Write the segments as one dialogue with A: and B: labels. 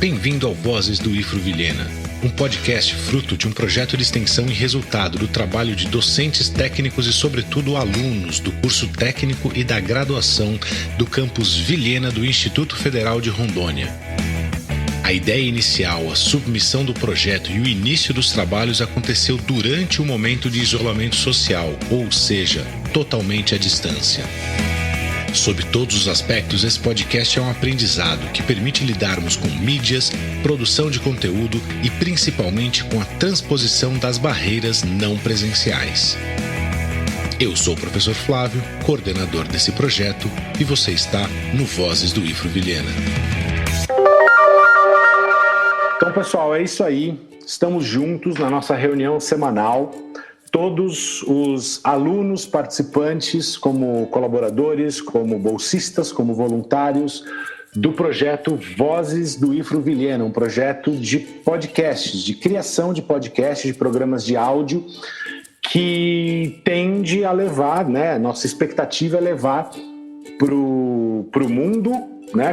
A: Bem-vindo ao Vozes do IFRO Vilhena, um podcast fruto de um projeto de extensão e resultado do trabalho de docentes técnicos e, sobretudo, alunos do curso técnico e da graduação do campus Vilhena do Instituto Federal de Rondônia. A ideia inicial, a submissão do projeto e o início dos trabalhos aconteceu durante o momento de isolamento social, ou seja, totalmente à distância. Sob todos os aspectos, esse podcast é um aprendizado que permite lidarmos com mídias, produção de conteúdo e principalmente com a transposição das barreiras não presenciais. Eu sou o professor Flávio, coordenador desse projeto, e você está no Vozes do IFRO Vilhena.
B: Então, pessoal, é isso aí. Estamos juntos na nossa reunião semanal. Todos os alunos participantes, como colaboradores, como bolsistas, como voluntários do projeto Vozes do IFRO Vilhena, um projeto de podcasts, de criação de podcasts, de programas de áudio, que tende a levar, nossa expectativa é levar para o mundo,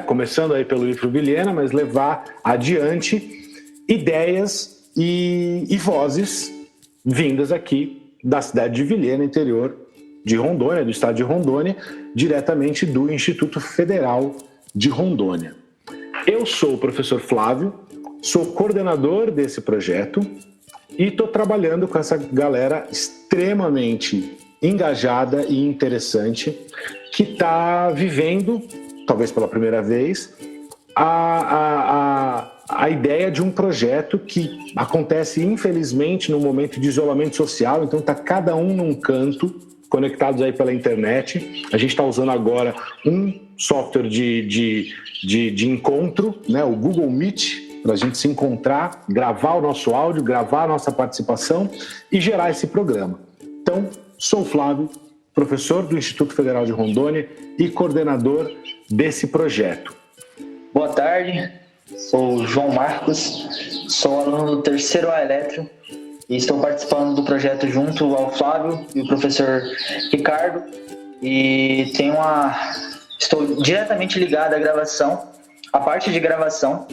B: começando aí pelo IFRO Vilhena, mas levar adiante ideias e vozes vindas aqui da cidade de Vilhena, interior de Rondônia, do estado de Rondônia, diretamente do Instituto Federal de Rondônia. Eu sou o professor Flávio, sou coordenador desse projeto e estou trabalhando com essa galera extremamente engajada e interessante que está vivendo, talvez pela primeira vez, a ideia de um projeto que acontece, infelizmente, no momento de isolamento social. Então está cada um num canto, conectados aí pela internet. A gente está usando agora um software de encontro, o Google Meet, para a gente se encontrar, gravar o nosso áudio, gravar a nossa participação e gerar esse programa. Então, sou o Flávio, professor do Instituto Federal de Rondônia e coordenador desse projeto.
C: Boa tarde, sou o João Marcos, sou aluno do terceiro A Eletro e estou participando do projeto junto ao Flávio e o professor Ricardo e estou diretamente ligado à gravação, à parte de gravação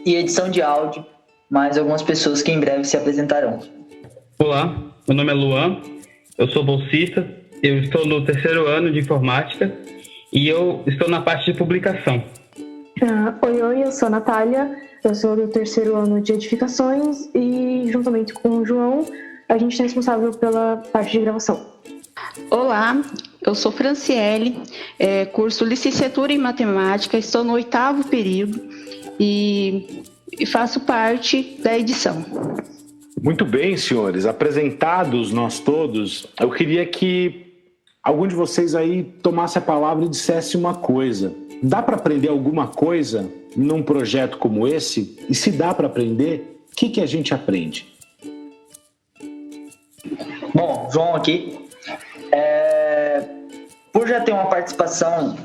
C: e edição de áudio, mais algumas pessoas que em breve se apresentarão.
D: Olá, meu nome é Luan, eu sou bolsista, eu estou no terceiro ano de informática e eu estou na parte de publicação.
E: Oi, eu sou a Natália, eu sou do terceiro ano de edificações e, juntamente com o João, a gente é responsável pela parte de gravação.
F: Olá, eu sou Franciele, curso licenciatura em matemática, estou no 8º período e faço parte da edição.
B: Muito bem, senhores, apresentados nós todos, eu queria que algum de vocês aí tomasse a palavra e dissesse uma coisa. Dá para aprender alguma coisa num projeto como esse? E se dá para aprender, o que a gente aprende?
C: Bom, João aqui. Por já ter uma participação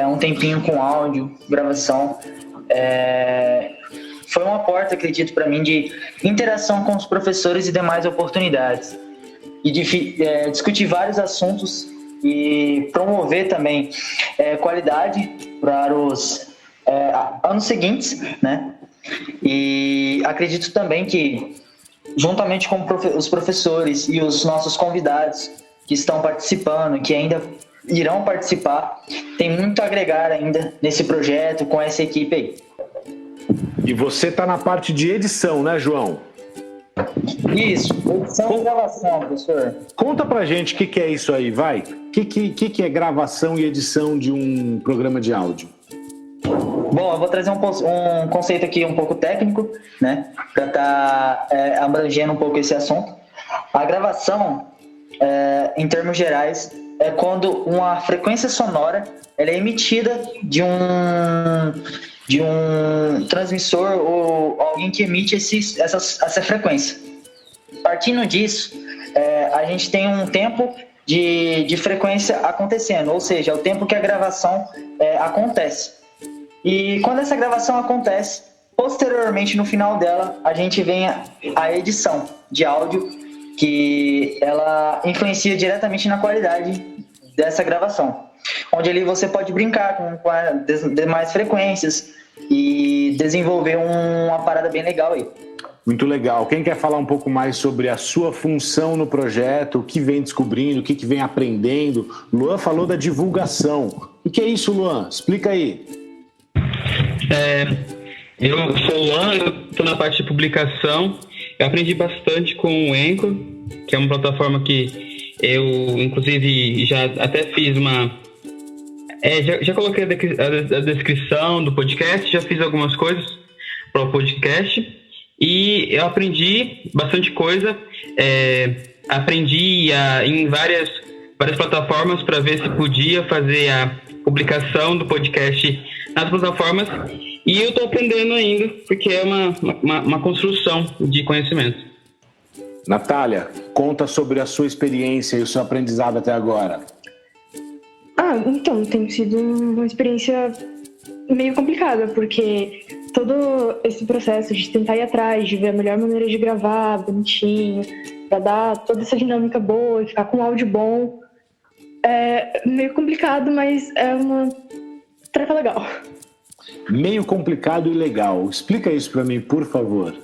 C: um tempinho com áudio, gravação, foi uma porta, acredito, para mim, de interação com os professores e demais oportunidades. E de discutir vários assuntos e promover também qualidade para os anos seguintes, E acredito também que, juntamente com os professores e os nossos convidados que estão participando, que ainda irão participar, tem muito a agregar ainda nesse projeto com essa equipe aí.
B: E você está na parte de edição, né, João?
C: Isso, edição e gravação, professor.
B: Conta pra gente o que é isso aí, vai. O que é gravação e edição de um programa de áudio?
C: Bom, eu vou trazer um conceito aqui um pouco técnico, para estar abrangendo um pouco esse assunto. A gravação, em termos gerais, é quando uma frequência sonora ela é emitida de um transmissor ou alguém que emite essa frequência. Partindo disso, a gente tem um tempo de frequência acontecendo, ou seja, é o tempo que a gravação acontece. E quando essa gravação acontece, posteriormente, no final dela, a gente vem a edição de áudio, que ela influencia diretamente na qualidade dessa gravação. Onde ali você pode brincar com as demais frequências, e desenvolver uma parada bem legal aí.
B: Muito legal. Quem quer falar um pouco mais sobre a sua função no projeto, o que vem descobrindo, o que vem aprendendo? Luan falou da divulgação. O que é isso, Luan? Explica aí.
D: Eu sou o Luan, eu estou na parte de publicação. Eu aprendi bastante com o Anchor, que é uma plataforma que eu, inclusive, já até fiz uma... já coloquei a descrição do podcast, já fiz algumas coisas para o podcast e eu aprendi bastante coisa. Aprendi em várias plataformas para ver se podia fazer a publicação do podcast nas plataformas, e eu estou aprendendo ainda, porque é uma construção de conhecimento.
B: Natália, conta sobre a sua experiência e o seu aprendizado até agora.
E: Então, tem sido uma experiência meio complicada, porque todo esse processo de tentar ir atrás, de ver a melhor maneira de gravar, bonitinho, para dar toda essa dinâmica boa, ficar com um áudio bom, é meio complicado, mas é uma tarefa legal.
B: Meio complicado e legal. Explica isso para mim, por favor.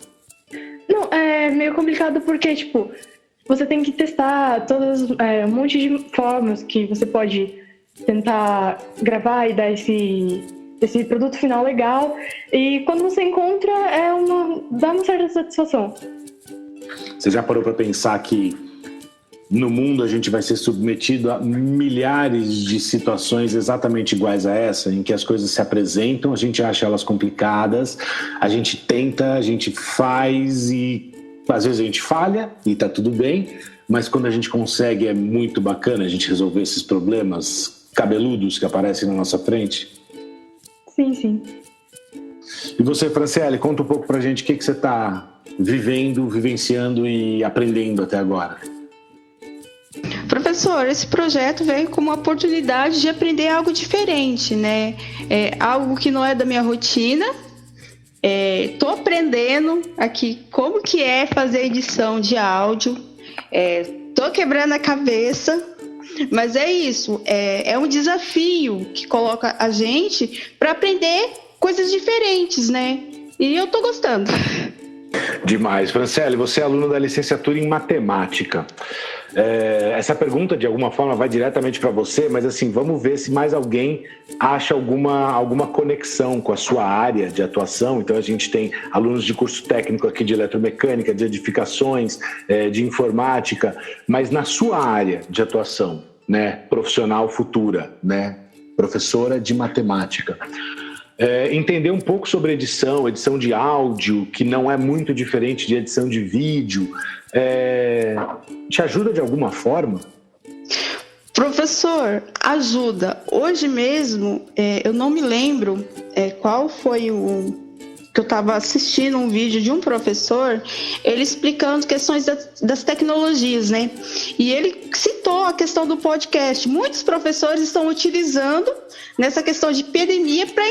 E: Não, é meio complicado porque, você tem que testar um monte de formas que você pode tentar gravar e dar esse produto final legal. E quando você encontra, dá uma certa satisfação.
B: Você já parou para pensar que no mundo a gente vai ser submetido a milhares de situações exatamente iguais a essa, em que as coisas se apresentam, a gente acha elas complicadas, a gente tenta, a gente faz e às vezes a gente falha e tá tudo bem, mas quando a gente consegue é muito bacana a gente resolver esses problemas cabeludos que aparecem na nossa frente.
E: Sim, sim.
B: E você, Franciele, conta um pouco pra gente o que você tá vivendo, vivenciando e aprendendo até agora.
F: Professor, esse projeto veio como uma oportunidade de aprender algo diferente, né? Algo que não é da minha rotina. Tô aprendendo aqui como que é fazer edição de áudio. Tô quebrando a cabeça, mas é isso. É um desafio que coloca a gente para aprender coisas diferentes, né? E eu tô gostando.
B: Demais. Franciele, você é aluna da licenciatura em matemática. Essa pergunta, de alguma forma, vai diretamente para você, mas assim, vamos ver se mais alguém acha alguma conexão com a sua área de atuação. Então, a gente tem alunos de curso técnico aqui de eletromecânica, de edificações, de informática, mas na sua área de atuação, né, profissional futura, né, professora de matemática, entender um pouco sobre edição de áudio, que não é muito diferente de edição de vídeo, te ajuda de alguma forma?
F: Professor, ajuda. Hoje mesmo, eu não me lembro qual foi que eu estava assistindo um vídeo de um professor, ele explicando questões das tecnologias, né? E ele citou a questão do podcast. Muitos professores estão utilizando nessa questão de epidemia para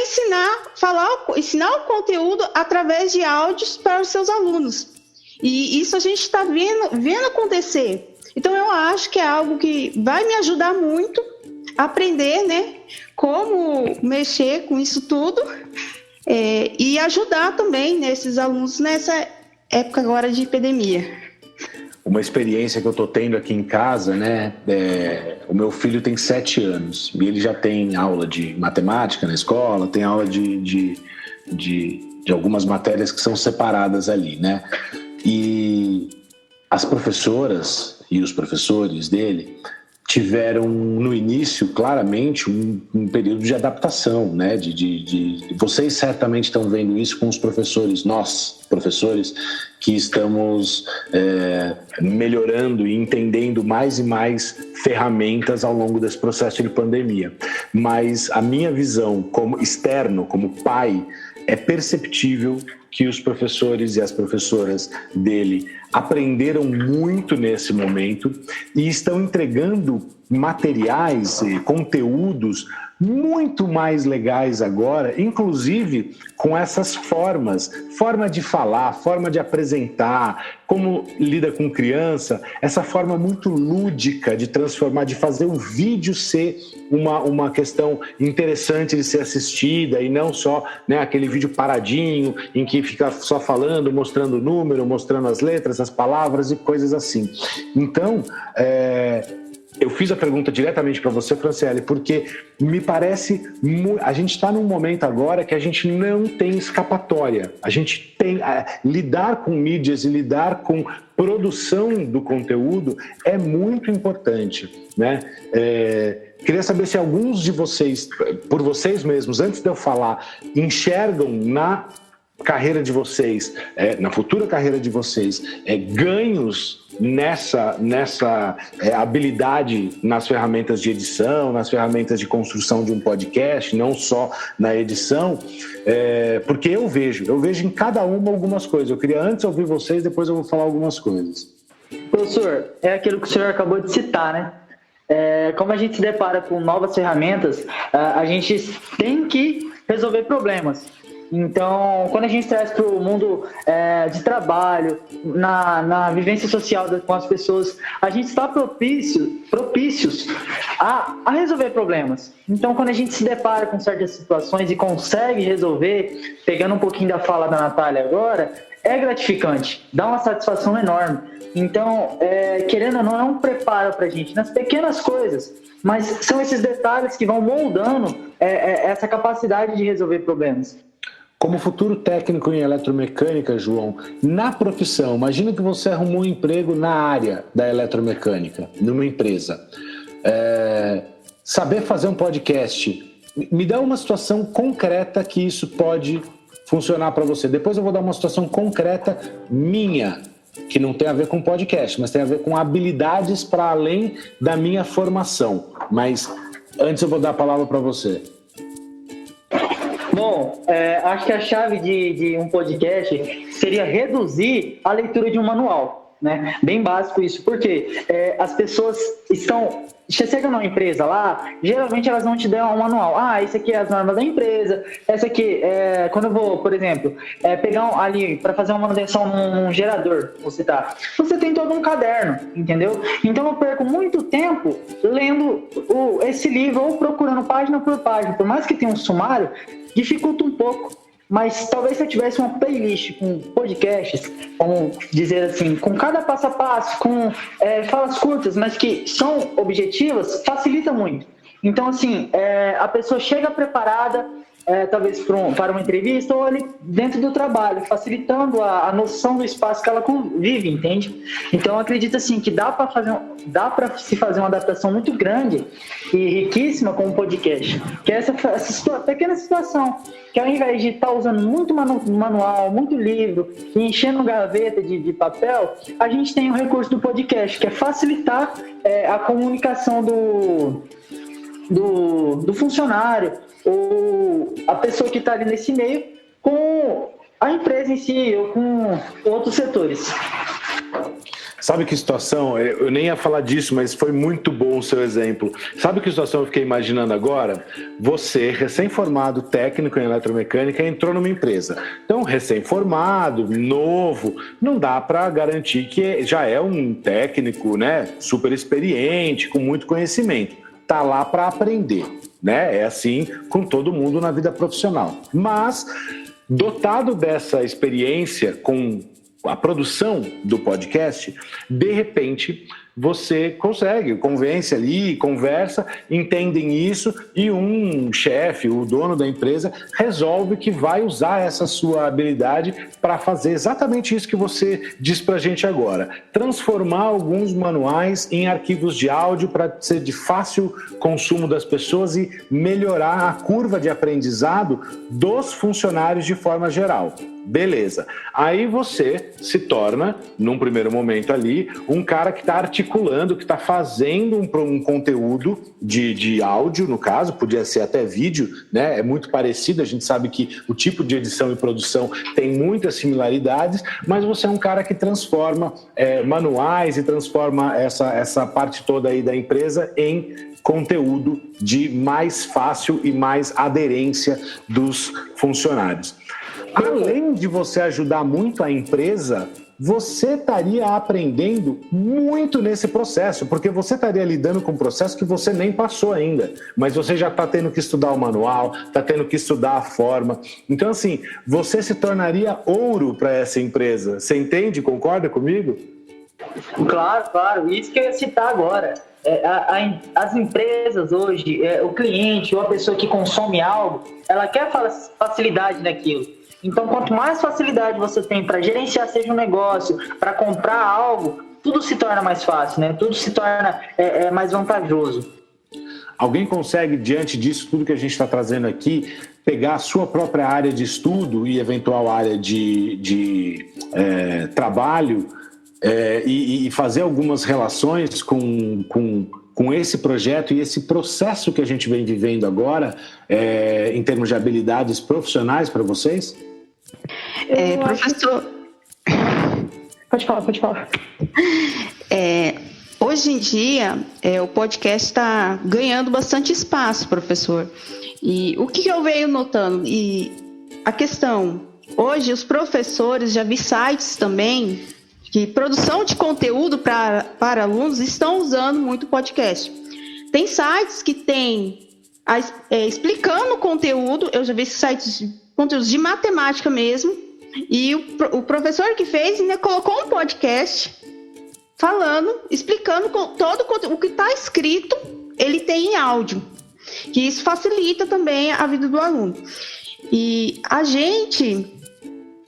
F: ensinar o conteúdo através de áudios para os seus alunos. E isso a gente está vendo acontecer. Então, eu acho que é algo que vai me ajudar muito a aprender, né, como mexer com isso tudo e ajudar também, né, esses alunos nessa época agora de epidemia.
B: Uma experiência que eu estou tendo aqui em casa, né, o meu filho tem 7 anos e ele já tem aula de matemática na escola, tem aula de algumas matérias que são separadas ali, né? E as professoras e os professores dele tiveram no início claramente um período de adaptação, né? Vocês certamente estão vendo isso com os professores, nós professores que estamos melhorando e entendendo mais e mais ferramentas ao longo desse processo de pandemia. Mas a minha visão como externo, como pai, é perceptível que os professores e as professoras dele aprenderam muito nesse momento e estão entregando materiais e conteúdos muito mais legais agora, inclusive com essas formas, forma de falar, forma de apresentar, como lida com criança, essa forma muito lúdica de transformar, de fazer o vídeo ser uma questão interessante de ser assistida e não só, né, aquele vídeo paradinho em que fica só falando, mostrando o número, mostrando as letras, as palavras e coisas assim. Então, eu fiz a pergunta diretamente para você, Franciele, porque me parece... A gente está num momento agora que a gente não tem escapatória. A gente tem... lidar com mídias e lidar com produção do conteúdo é muito importante, né? Queria saber se alguns de vocês, por vocês mesmos, antes de eu falar, enxergam na carreira de vocês, na futura carreira de vocês, ganhos nessa habilidade nas ferramentas de edição, nas ferramentas de construção de um podcast, não só na edição, porque eu vejo em cada uma algumas coisas. Eu queria antes ouvir vocês, depois eu vou falar algumas coisas.
C: Professor, é aquilo que o senhor acabou de citar, né? Como a gente se depara com novas ferramentas, a gente tem que resolver problemas. Então, quando a gente traz para o mundo de trabalho, na vivência social com as pessoas, a gente está propícios a resolver problemas. Então, quando a gente se depara com certas situações e consegue resolver, pegando um pouquinho da fala da Natália agora, é gratificante, dá uma satisfação enorme. Então, querendo ou não, é um preparo para a gente nas pequenas coisas, mas são esses detalhes que vão moldando essa capacidade de resolver problemas.
B: Como futuro técnico em eletromecânica, João, na profissão, imagina que você arrumou um emprego na área da eletromecânica, numa empresa. Saber fazer um podcast, me dá uma situação concreta que isso pode funcionar para você. Depois eu vou dar uma situação concreta minha, que não tem a ver com podcast, mas tem a ver com habilidades para além da minha formação. Mas antes eu vou dar a palavra para você.
C: Bom, acho que a chave de um podcast seria reduzir a leitura de um manual, né? Bem básico isso, porque as pessoas você chega numa empresa lá, geralmente elas vão te dar um manual. Isso aqui é as normas da empresa, essa aqui, quando eu vou, por exemplo, pegar ali para fazer uma manutenção num gerador, você tem todo um caderno, entendeu? Então eu perco muito tempo lendo esse livro ou procurando página por página, por mais que tenha um sumário, dificulta um pouco. Mas talvez se eu tivesse uma playlist com podcasts, vamos dizer assim, com cada passo a passo, com falas curtas, mas que são objetivas, facilita muito. Então, assim, a pessoa chega preparada, talvez para uma entrevista ou ali dentro do trabalho, facilitando a noção do espaço que ela convive, entende? Então, eu acredito assim, que dá para se fazer uma adaptação muito grande e riquíssima com o podcast, que é essa pequena situação, que ao invés de estar usando muito manual, muito livro e enchendo gaveta de papel, a gente tem o recurso do podcast, que é facilitar a comunicação do funcionário ou a pessoa que está ali nesse meio com a empresa em si ou com outros setores.
B: Sabe que situação, eu nem ia falar disso, mas foi muito bom o seu exemplo. Sabe que situação eu fiquei imaginando agora? Você, recém-formado técnico em eletromecânica, entrou numa empresa. Então, recém-formado, novo, não dá para garantir que já é um técnico, né, super experiente, com muito conhecimento. Tá lá para aprender, né? É assim com todo mundo na vida profissional. Mas, dotado dessa experiência com a produção do podcast, de repente você consegue, convence ali, conversa, entendem isso e um chefe, o dono da empresa, resolve que vai usar essa sua habilidade para fazer exatamente isso que você diz para a gente agora. Transformar alguns manuais em arquivos de áudio para ser de fácil consumo das pessoas e melhorar a curva de aprendizado dos funcionários de forma geral. Beleza. Aí você se torna, num primeiro momento ali, um cara que está articulando, que está fazendo um conteúdo de áudio, no caso, podia ser até vídeo, né? É muito parecido, a gente sabe que o tipo de edição e produção tem muitas similaridades, mas você é um cara que transforma manuais e transforma essa parte toda aí da empresa em conteúdo de mais fácil e mais aderência dos funcionários. Além de você ajudar muito a empresa, você estaria aprendendo muito nesse processo, porque você estaria lidando com um processo que você nem passou ainda, mas você já está tendo que estudar o manual, está tendo que estudar a forma. Então, assim, você se tornaria ouro para essa empresa. Você entende? Concorda comigo?
C: Claro. Isso que eu ia citar agora. As empresas hoje, o cliente ou a pessoa que consome algo, ela quer facilidade naquilo. Então, quanto mais facilidade você tem para gerenciar, seja um negócio, para comprar algo, tudo se torna mais fácil, né? Tudo se torna mais vantajoso.
B: Alguém consegue, diante disso, tudo que a gente está trazendo aqui, pegar a sua própria área de estudo e eventual área de trabalho e fazer algumas relações com esse projeto e esse processo que a gente vem vivendo agora, em termos de habilidades profissionais para vocês?
F: Professor...
E: Pode falar.
F: Hoje em dia, o podcast está ganhando bastante espaço, professor. E o que eu venho notando? E a questão, hoje os professores, já vi sites também, que produção de conteúdo para alunos estão usando muito podcast. Tem sites que tem explicando o conteúdo, eu já vi sites de conteúdos de matemática mesmo, e o professor que fez ainda colocou um podcast falando, explicando todo o que está escrito, ele tem em áudio, que isso facilita também a vida do aluno. E a gente,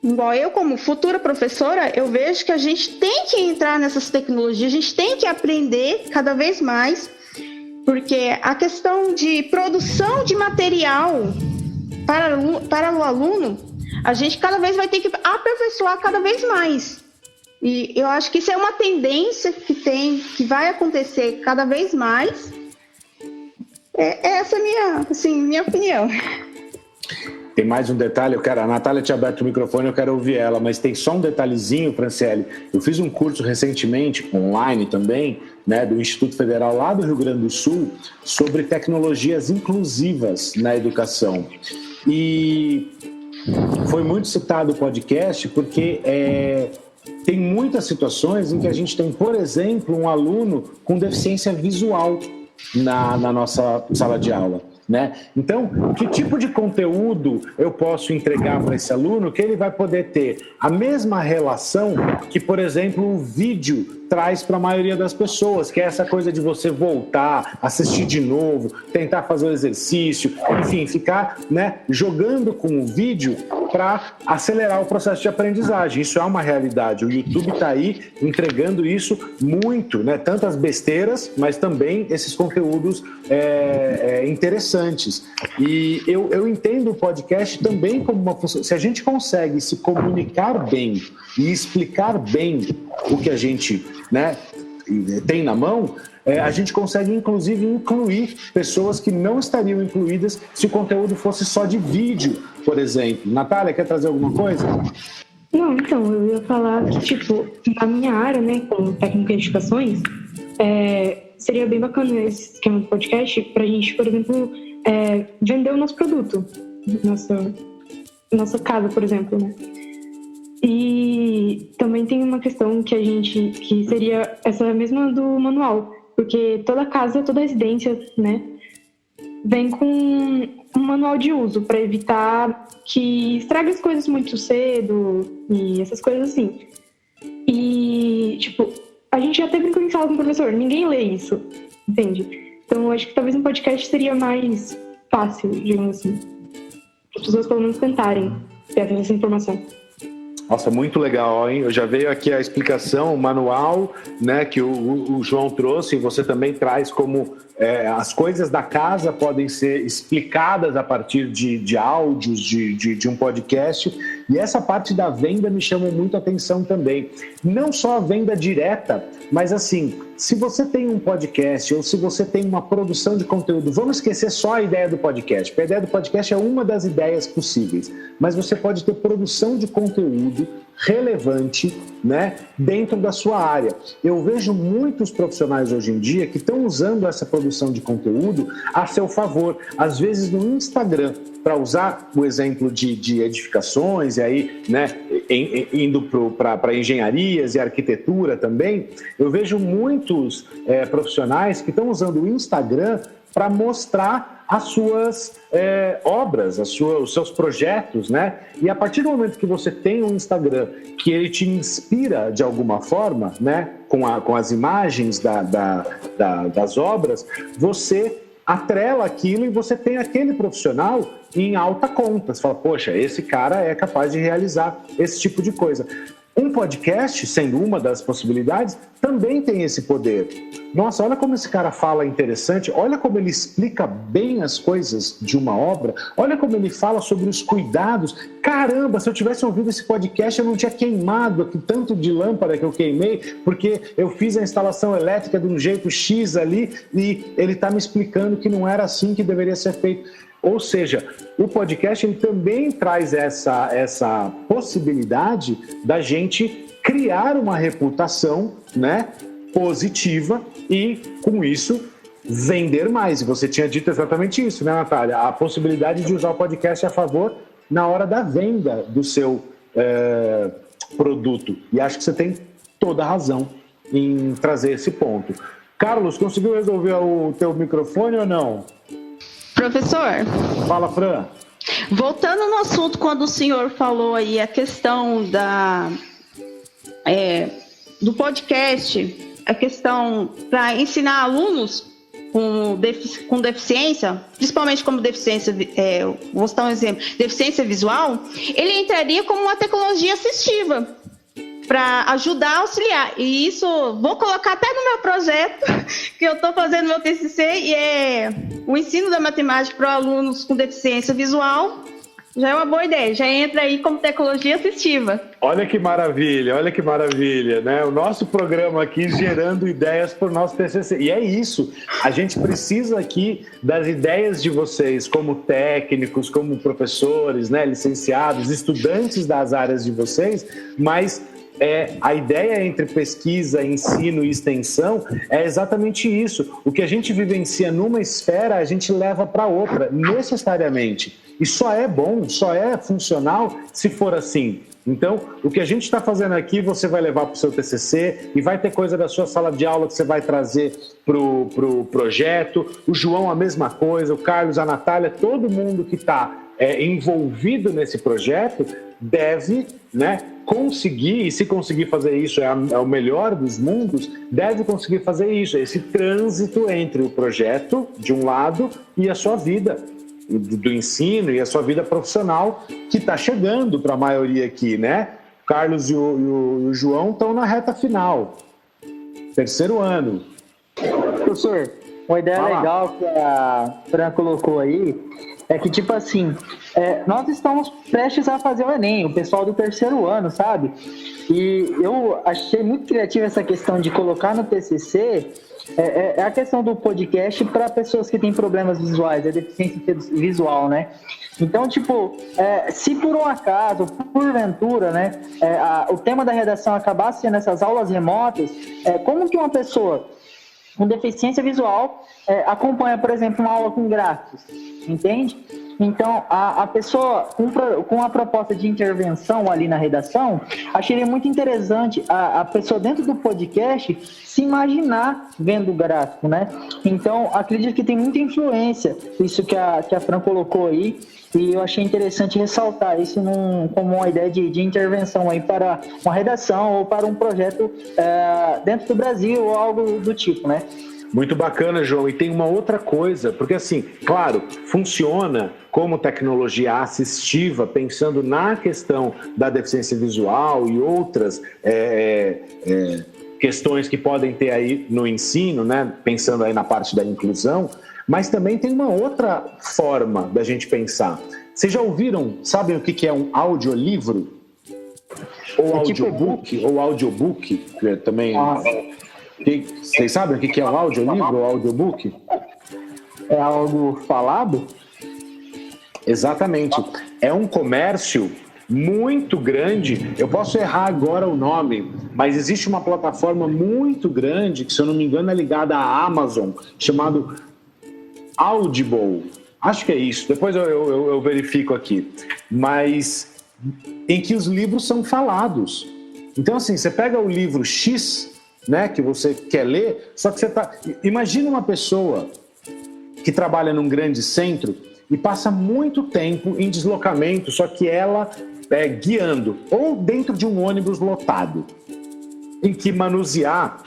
F: igual eu como futura professora, eu vejo que a gente tem que entrar nessas tecnologias, a gente tem que aprender cada vez mais, porque a questão de produção de material para o aluno, a gente cada vez vai ter que aperfeiçoar cada vez mais. E eu acho que isso é uma tendência que vai acontecer cada vez mais. Essa é minha opinião.
B: Tem mais um detalhe, a Natália tinha aberto o microfone, eu quero ouvir ela, mas tem só um detalhezinho, Franciele. Eu fiz um curso recentemente, online também, né, do Instituto Federal lá do Rio Grande do Sul, sobre tecnologias inclusivas na educação. E foi muito citado o podcast porque tem muitas situações em que a gente tem, por exemplo, um aluno com deficiência visual na nossa sala de aula, né? Então, que tipo de conteúdo eu posso entregar para esse aluno que ele vai poder ter a mesma relação que, por exemplo, o vídeo traz para a maioria das pessoas, que é essa coisa de você voltar, assistir de novo, tentar fazer o exercício, enfim, ficar, né, jogando com o vídeo para acelerar o processo de aprendizagem. Isso é uma realidade. O YouTube está aí entregando isso muito, né? Tantas besteiras, mas também esses conteúdos interessantes. E eu entendo o podcast também como uma função. Se a gente consegue se comunicar bem e explicar bem o que a gente, né, tem na mão, a gente consegue inclusive incluir pessoas que não estariam incluídas se o conteúdo fosse só de vídeo, por exemplo. Natália, quer trazer alguma coisa?
E: Não, então, eu ia falar que, tipo, na minha área, né, como técnica de edificações, seria bem bacana esse esquema do podcast pra gente, por exemplo, vender o nosso produto, nossa casa, por exemplo, né? E também tem uma questão que seria essa mesma do manual, porque toda casa, toda residência, né, vem com um manual de uso para evitar que estrague as coisas muito cedo e essas coisas assim. E, tipo, a gente já teve em sala com o professor, ninguém lê isso, entende? Então, eu acho que talvez um podcast seria mais fácil, digamos assim, para as pessoas pelo menos tentarem ter acesso a essa informação.
B: Nossa, muito legal, hein? Eu já veio aqui a explicação, o manual, né, que o João trouxe, e você também traz como as coisas da casa podem ser explicadas a partir de áudios, de um podcast, E essa parte da venda me chamou muito a atenção também. Não só a venda direta, mas assim, se você tem um podcast ou se você tem uma produção de conteúdo, vamos esquecer só a ideia do podcast, porque a ideia do podcast é uma das ideias possíveis, mas você pode ter produção de conteúdo relevante, né, dentro da sua área. Eu vejo muitos profissionais hoje em dia que estão usando essa produção de conteúdo a seu favor, às vezes no Instagram, para usar o exemplo de edificações, e aí, né, indo para engenharias e arquitetura também, eu vejo muitos profissionais que estão usando o Instagram para mostrar as suas obras, os seus projetos, né? E a partir do momento que você tem um Instagram que ele te inspira de alguma forma, né? Com as imagens das obras, você atrela aquilo e você tem aquele profissional em alta conta. Você fala, poxa, esse cara é capaz de realizar esse tipo de coisa. Um podcast, sendo uma das possibilidades, também tem esse poder. Nossa, olha como esse cara fala interessante, olha como ele explica bem as coisas de uma obra, olha como ele fala sobre os cuidados. Caramba, se eu tivesse ouvido esse podcast, eu não tinha queimado aqui tanto de lâmpada que eu queimei, porque eu fiz a instalação elétrica de um jeito X ali e ele está me explicando que não era assim que deveria ser feito. Ou seja, o podcast ele também traz essa possibilidade da gente criar uma reputação, né, positiva e, com isso, vender mais. E você tinha dito exatamente isso, né, Natália? A possibilidade de usar o podcast a favor na hora da venda do seu produto. E acho que você tem toda a razão em trazer esse ponto. Carlos, conseguiu resolver o teu microfone ou não?
F: Professor.
B: Fala, Fran.
F: Voltando no assunto, quando o senhor falou aí a questão do podcast, a questão para ensinar alunos com deficiência, principalmente como deficiência, vou citar um exemplo, deficiência visual, ele entraria como uma tecnologia assistiva para ajudar a auxiliar. E isso, vou colocar até no meu projeto, que eu estou fazendo no meu TCC, e é o ensino da matemática para alunos com deficiência visual. Já é uma boa ideia, já entra aí como tecnologia assistiva.
B: Olha que maravilha, né? O nosso programa aqui gerando ideias para o nosso TCC. E é isso, a gente precisa aqui das ideias de vocês como técnicos, como professores, né? Licenciados, estudantes das áreas de vocês, mas a ideia entre pesquisa, ensino e extensão é exatamente isso. O que a gente vivencia numa esfera, a gente leva para outra, necessariamente. E só é bom, só é funcional se for assim. Então, o que a gente está fazendo aqui, você vai levar para o seu TCC e vai ter coisa da sua sala de aula que você vai trazer para o projeto. O João, a mesma coisa, o Carlos, a Natália, todo mundo que está envolvido nesse projeto deve, né, conseguir, e se conseguir fazer isso é o melhor dos mundos, deve conseguir fazer isso, esse trânsito entre o projeto, de um lado, e a sua vida do ensino e a sua vida profissional, que está chegando para a maioria aqui, né? O Carlos e o João estão na reta final, 3º ano.
C: Professor, uma ideia legal que a Fran colocou aí é que, tipo assim, nós estamos prestes a fazer o Enem, o pessoal do 3º ano, sabe? E eu achei muito criativa essa questão de colocar no TCC a questão do podcast para pessoas que têm problemas visuais, a deficiência visual, né? Então, tipo, se por um acaso, porventura, né, o tema da redação acabasse sendo essas aulas remotas, como que uma pessoa com deficiência visual acompanha, por exemplo, uma aula com gráficos, entende? Então, a pessoa com a proposta de intervenção ali na redação, acharia muito interessante a pessoa dentro do podcast se imaginar vendo o gráfico, né? Então, acredito que tem muita influência isso que a Fran colocou aí, e eu achei interessante ressaltar isso como uma ideia de intervenção aí para uma redação ou para um projeto dentro do Brasil ou algo do tipo, né?
B: Muito bacana, João. E tem uma outra coisa, porque assim, claro, funciona como tecnologia assistiva, pensando na questão da deficiência visual e outras questões que podem ter aí no ensino, né? Pensando aí na parte da inclusão, mas também tem uma outra forma da gente pensar. Vocês já ouviram, sabem o que é um audiolivro? Ou audiobook? Ou audiobook, que também... Vocês sabem o que é um audiolivro ou audiobook?
C: É algo falado?
B: Exatamente. É um comércio muito grande. Eu posso errar agora o nome, mas existe uma plataforma muito grande, que se eu não me engano é ligada à Amazon, chamado Audible. Acho que é isso. Depois eu verifico aqui. Mas em que os livros são falados. Então, assim, você pega o livro X, né, que você quer ler, só que você tá... Imagina uma pessoa que trabalha num grande centro e passa muito tempo em deslocamento, só que ela guiando, ou dentro de um ônibus lotado, em que manusear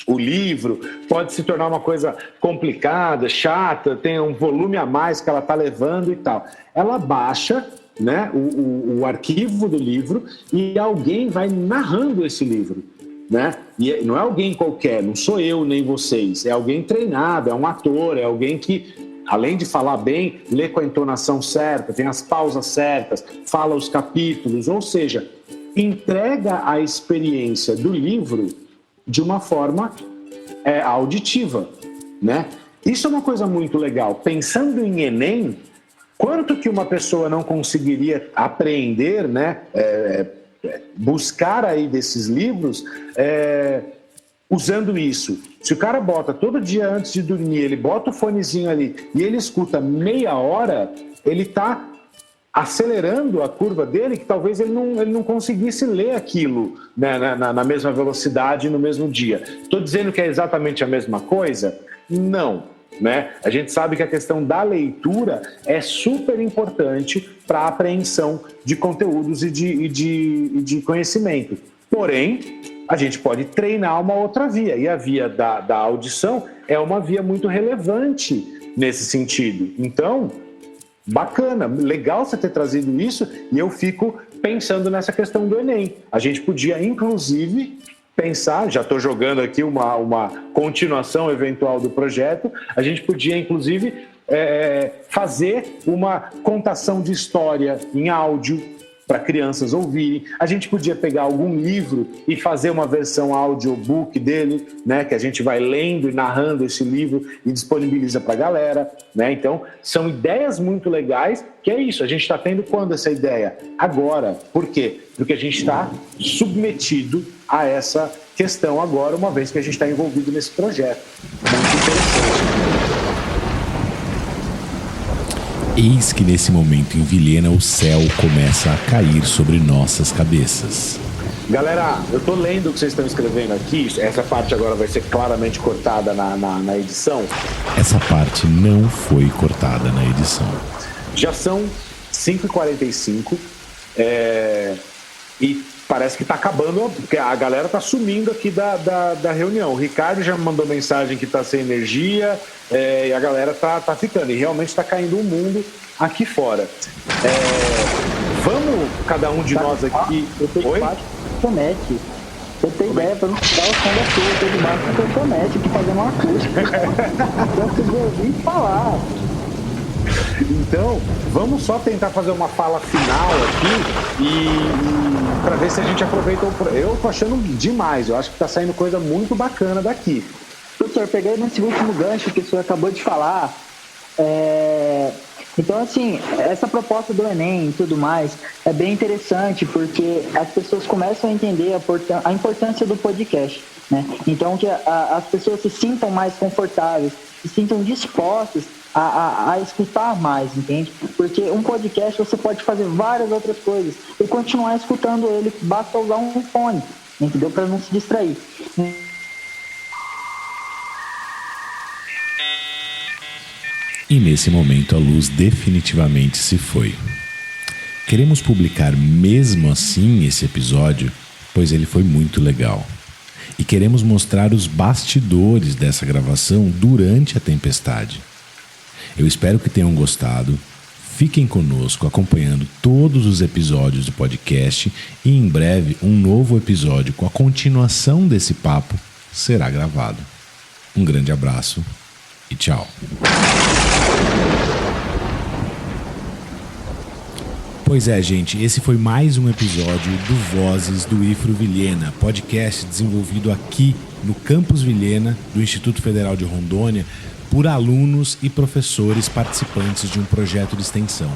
B: o livro pode se tornar uma coisa complicada, chata, tem um volume a mais que ela está levando e tal. Ela baixa, né, o arquivo do livro e alguém vai narrando esse livro, né? E não é alguém qualquer, não sou eu nem vocês, é alguém treinado, é um ator, é alguém que, além de falar bem, lê com a entonação certa, tem as pausas certas, fala os capítulos, ou seja, entrega a experiência do livro de uma forma auditiva, né? Isso é uma coisa muito legal. Pensando em Enem, quanto que uma pessoa não conseguiria apreender, né? Buscar aí desses livros usando isso. Se o cara bota todo dia antes de dormir, ele bota o fonezinho ali e ele escuta meia hora, ele está acelerando a curva dele, que talvez ele não conseguisse ler aquilo, né, na mesma velocidade no mesmo dia. Estou dizendo que é exatamente a mesma coisa? Não. Né? A gente sabe que a questão da leitura é super importante para a apreensão de conteúdos e de conhecimento. Porém, a gente pode treinar uma outra via, e a via da audição é uma via muito relevante nesse sentido. Então, bacana, legal você ter trazido isso, e eu fico pensando nessa questão do Enem. A gente podia, inclusive, pensar, já estou jogando aqui uma continuação eventual do projeto, a gente podia, inclusive, fazer uma contação de história em áudio para crianças ouvirem. A gente podia pegar algum livro e fazer uma versão audiobook dele, né, que a gente vai lendo e narrando esse livro e disponibiliza para a galera, né? Então, são ideias muito legais, que é isso, a gente está tendo quando essa ideia? Agora. Por quê? Porque a gente está submetido a essa questão agora, uma vez que a gente está envolvido nesse projeto. Muito interessante.
A: Eis que nesse momento em Vilhena o céu começa a cair sobre nossas cabeças.
B: Galera, eu tô lendo o que vocês estão escrevendo aqui. Essa parte agora vai ser claramente cortada na edição.
A: Essa parte não foi cortada na edição.
B: Já são 5h45 e parece que tá acabando, porque a galera tá sumindo aqui da reunião. O Ricardo já me mandou mensagem que tá sem energia, e a galera tá ficando. E realmente tá caindo um mundo aqui fora. Vamos, cada um de nós aqui...
C: Eu tenho debaixo do internet. Eu tenho ideia para não ficar o som da sua. Eu tenho debaixo do internet aqui fazendo uma acústica. Então vocês vão ouvir falar.
B: Então, vamos só tentar fazer uma fala final aqui e para ver se a gente aproveita Eu tô achando demais, eu acho que tá saindo coisa muito bacana daqui.
C: Doutor, pegando nesse último gancho que o senhor acabou de falar, então, assim, essa proposta do Enem e tudo mais é bem interessante, porque as pessoas começam a entender a importância do podcast, né? Então, que as pessoas se sintam mais confortáveis, se sintam dispostas a escutar mais, entende? Porque um podcast você pode fazer várias outras coisas e continuar escutando ele, basta usar um fone, entendeu? Para não se distrair.
A: E nesse momento a luz definitivamente se foi. Queremos publicar mesmo assim esse episódio, pois ele foi muito legal. E queremos mostrar os bastidores dessa gravação durante a tempestade. Eu espero que tenham gostado. Fiquem conosco acompanhando todos os episódios do podcast e em breve um novo episódio com a continuação desse papo será gravado. Um grande abraço e tchau. Pois é, gente, esse foi mais um episódio do Vozes do IFRO Vilhena, podcast desenvolvido aqui no Campus Vilhena do Instituto Federal de Rondônia por alunos e professores participantes de um projeto de extensão.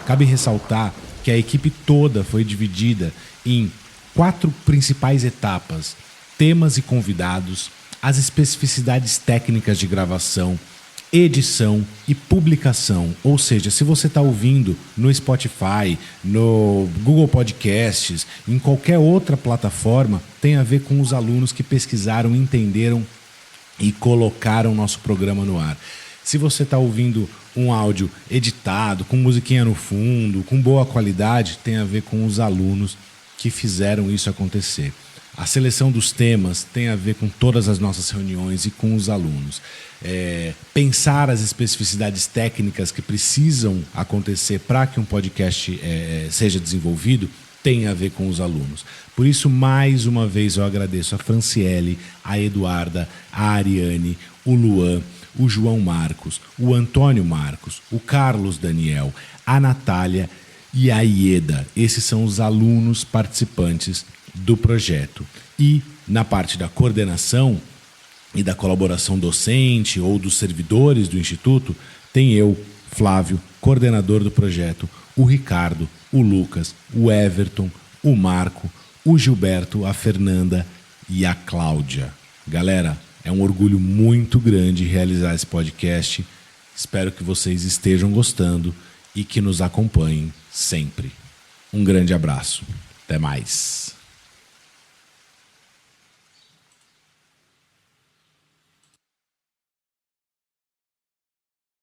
A: Cabe ressaltar que a equipe toda foi dividida em 4 principais etapas: temas e convidados, as especificidades técnicas de gravação, edição e publicação. Ou seja, se você está ouvindo no Spotify, no Google Podcasts, em qualquer outra plataforma, tem a ver com os alunos que pesquisaram, entenderam e colocaram nosso programa no ar. Se você está ouvindo um áudio editado, com musiquinha no fundo, com boa qualidade, tem a ver com os alunos que fizeram isso acontecer. A seleção dos temas tem a ver com todas as nossas reuniões e com os alunos. Pensar as especificidades técnicas que precisam acontecer para que um podcast seja desenvolvido tem a ver com os alunos. Por isso, mais uma vez, eu agradeço a Franciele, a Eduarda, a Ariane, o Luan, o João Marcos, o Antônio Marcos, o Carlos Daniel, a Natália e a Ieda. Esses são os alunos participantes do projeto. E na parte da coordenação e da colaboração docente ou dos servidores do Instituto, tem eu, Flávio, coordenador do projeto, o Ricardo, o Lucas, o Everton, o Marco, o Gilberto, a Fernanda e a Cláudia. Galera, é um orgulho muito grande realizar esse podcast. Espero que vocês estejam gostando e que nos acompanhem sempre. Um grande abraço. Até mais.